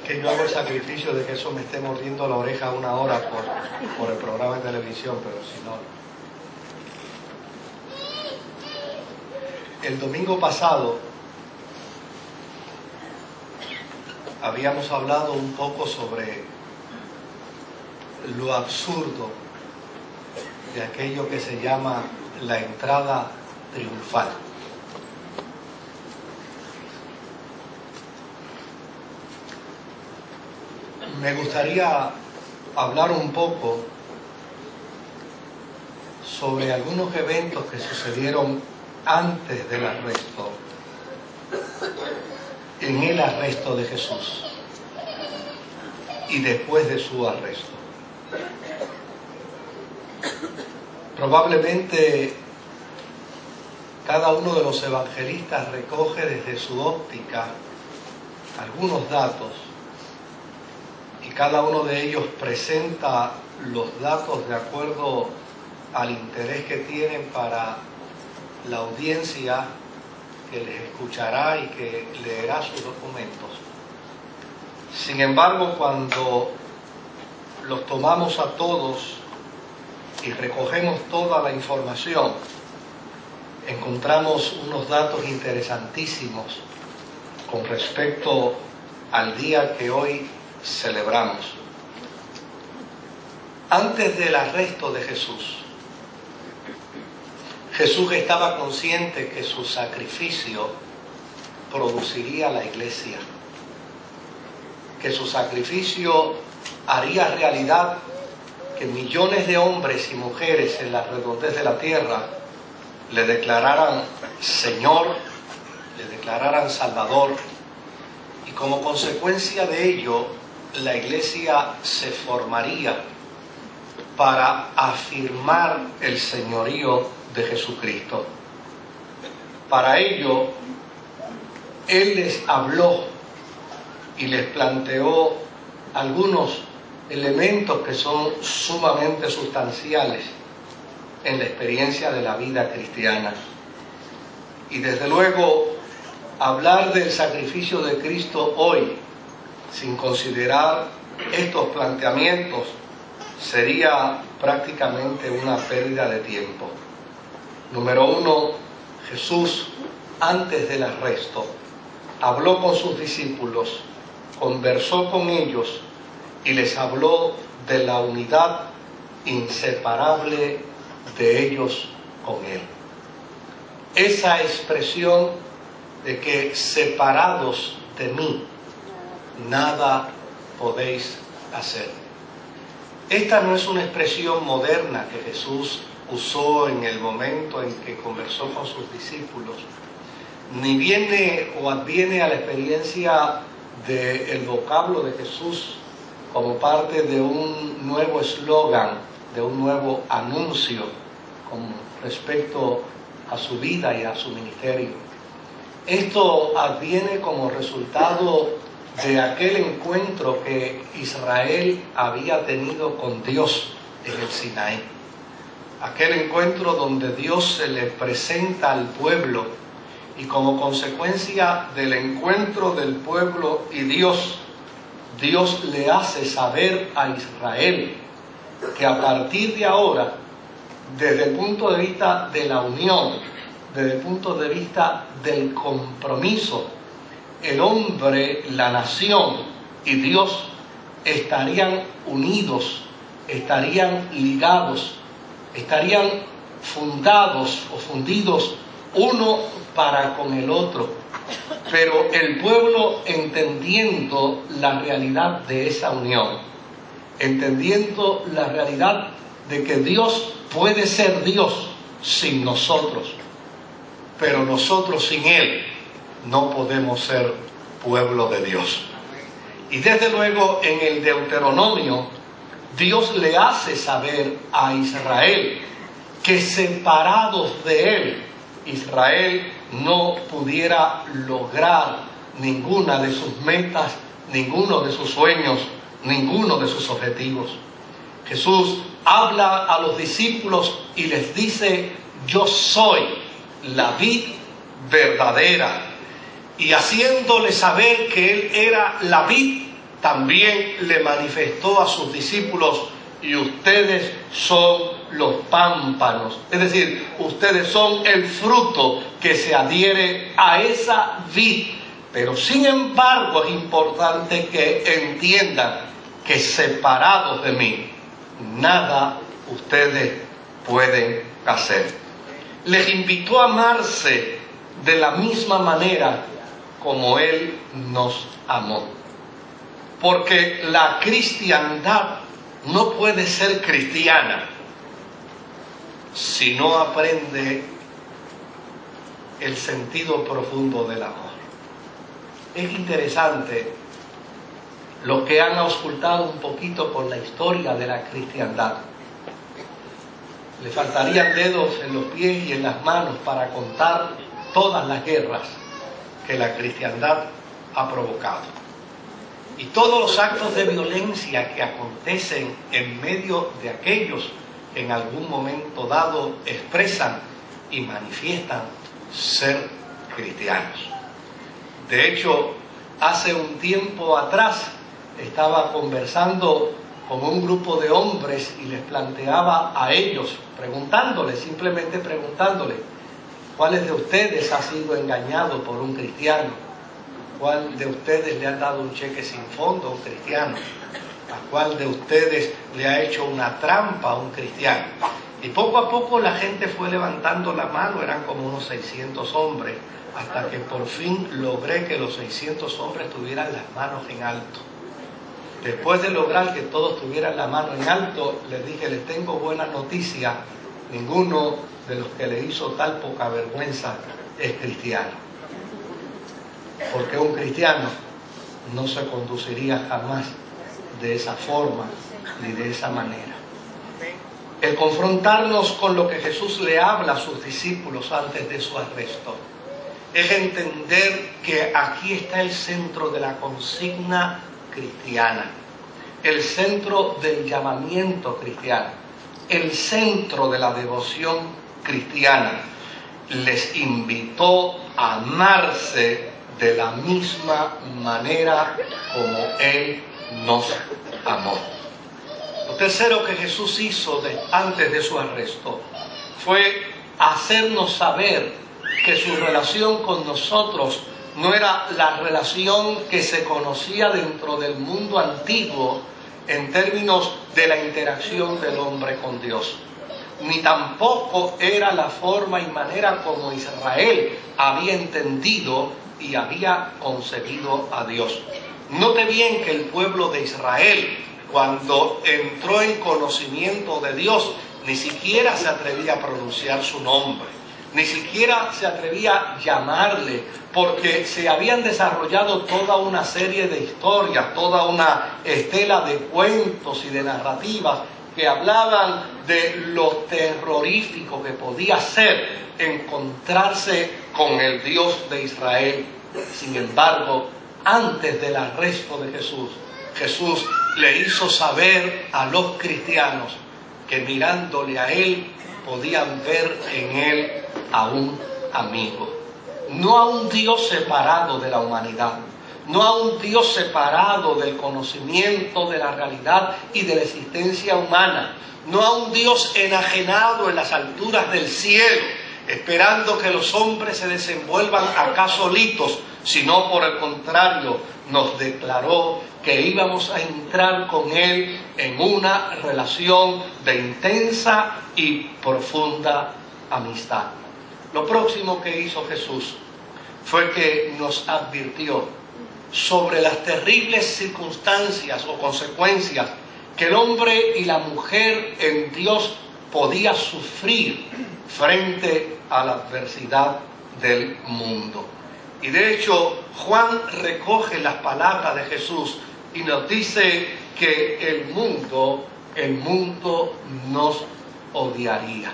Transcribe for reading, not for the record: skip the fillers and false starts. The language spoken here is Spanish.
que yo hago el sacrificio de que eso me esté mordiendo la oreja 1 hora por el programa de televisión, pero si no. El domingo pasado habíamos hablado un poco sobre lo absurdo de aquello que se llama la entrada triunfal. Me gustaría hablar un poco sobre algunos eventos que sucedieron antes del arresto, en el arresto de Jesús y después de su arresto. Probablemente cada uno de los evangelistas recoge desde su óptica algunos datos y cada uno de ellos presenta los datos de acuerdo al interés que tienen para la audiencia que les escuchará y que leerá sus documentos. Sin embargo, cuando los tomamos a todos y recogemos toda la información, encontramos unos datos interesantísimos con respecto al día que hoy celebramos. Antes del arresto de Jesús, Jesús estaba consciente que su sacrificio produciría la iglesia, que su sacrificio haría realidad que millones de hombres y mujeres en la redondez de la tierra le declararan Señor, le declararan Salvador, y como consecuencia de ello la iglesia se formaría para afirmar el señorío de Jesucristo. Para ello, Él les habló y les planteó algunos elementos que son sumamente sustanciales en la experiencia de la vida cristiana. Y desde luego, hablar del sacrificio de Cristo hoy, sin considerar estos planteamientos, sería prácticamente una pérdida de tiempo. Número 1, Jesús, antes del arresto, habló con sus discípulos, conversó con ellos y les habló de la unidad inseparable de ellos con Él. Esa expresión de que separados de mí, nada podéis hacer. Esta no es una expresión moderna que Jesús usó en el momento en que conversó con sus discípulos, ni viene o adviene a la experiencia del vocablo de Jesús como parte de un nuevo eslogan, de un nuevo anuncio con respecto a su vida y a su ministerio. Esto adviene como resultado de aquel encuentro que Israel había tenido con Dios en el Sinaí. Aquel encuentro donde Dios se le presenta al pueblo y como consecuencia del encuentro del pueblo y Dios, Dios le hace saber a Israel que a partir de ahora, desde el punto de vista de la unión, desde el punto de vista del compromiso, el hombre, la nación y Dios estarían unidos, estarían ligados, estarían fundados o fundidos uno para con el otro. Pero el pueblo, entendiendo la realidad de esa unión, entendiendo la realidad de que Dios puede ser Dios sin nosotros, pero nosotros sin Él no podemos ser pueblo de Dios. Y desde luego en el Deuteronomio, Dios le hace saber a Israel que separados de Él, Israel no pudiera lograr ninguna de sus metas, ninguno de sus sueños, ninguno de sus objetivos. Jesús habla a los discípulos y les dice: yo soy la vid verdadera. Y haciéndole saber que Él era la vid, también le manifestó a sus discípulos: y ustedes son los pámpanos, es decir, ustedes son el fruto que se adhiere a esa vid. Pero sin embargo es importante que entiendan que separados de mí, nada ustedes pueden hacer. Les invitó a amarse de la misma manera como Él nos amó. Porque la cristiandad no puede ser cristiana si no aprende el sentido profundo del amor. Es interesante los que han auscultado un poquito por la historia de la cristiandad. Le faltarían dedos en los pies y en las manos para contar todas las guerras que la cristiandad ha provocado. Y todos los actos de violencia que acontecen en medio de aquellos que en algún momento dado expresan y manifiestan ser cristianos. De hecho, hace un tiempo atrás estaba conversando con un grupo de hombres y les planteaba a ellos, simplemente preguntándoles: ¿cuáles de ustedes ha sido engañado por un cristiano? ¿Cuál de ustedes le han dado un cheque sin fondo a un cristiano? ¿A cuál de ustedes le ha hecho una trampa a un cristiano? Y poco a poco la gente fue levantando la mano, eran como unos 600 hombres, hasta que por fin logré que los 600 hombres tuvieran las manos en alto. Después de lograr que todos tuvieran la mano en alto, les dije: les tengo buenas noticias, ninguno de los que le hizo tal poca vergüenza es cristiano. Porque un cristiano no se conduciría jamás de esa forma ni de esa manera. El confrontarnos con lo que Jesús le habla a sus discípulos antes de su arresto es entender que aquí está el centro de la consigna cristiana, el centro del llamamiento cristiano, el centro de la devoción cristiana. Les invitó a amarse de la misma manera como Él nos amó. Lo tercero que Jesús hizo antes de su arresto fue hacernos saber que su relación con nosotros no era la relación que se conocía dentro del mundo antiguo en términos de la interacción del hombre con Dios, ni tampoco era la forma y manera como Israel había entendido y había concebido a Dios. Note bien que el pueblo de Israel, cuando entró en conocimiento de Dios, ni siquiera se atrevía a pronunciar su nombre, ni siquiera se atrevía a llamarle, porque se habían desarrollado toda una serie de historias, toda una estela de cuentos y de narrativas que hablaban de lo terrorífico que podía ser encontrarse con el Dios de Israel. Sin embargo, antes del arresto de Jesús, Jesús le hizo saber a los cristianos que mirándole a Él podían ver en Él a un amigo, no a un Dios separado de la humanidad, no a un Dios separado del conocimiento de la realidad y de la existencia humana, no a un Dios enajenado en las alturas del cielo, esperando que los hombres se desenvuelvan acá solitos, sino por el contrario, nos declaró que íbamos a entrar con Él en una relación de intensa y profunda amistad. Lo próximo que hizo Jesús fue que nos advirtió sobre las terribles circunstancias o consecuencias que el hombre y la mujer en Dios podía sufrir frente a la adversidad del mundo. Y de hecho, Juan recoge las palabras de Jesús y nos dice que el mundo nos odiaría.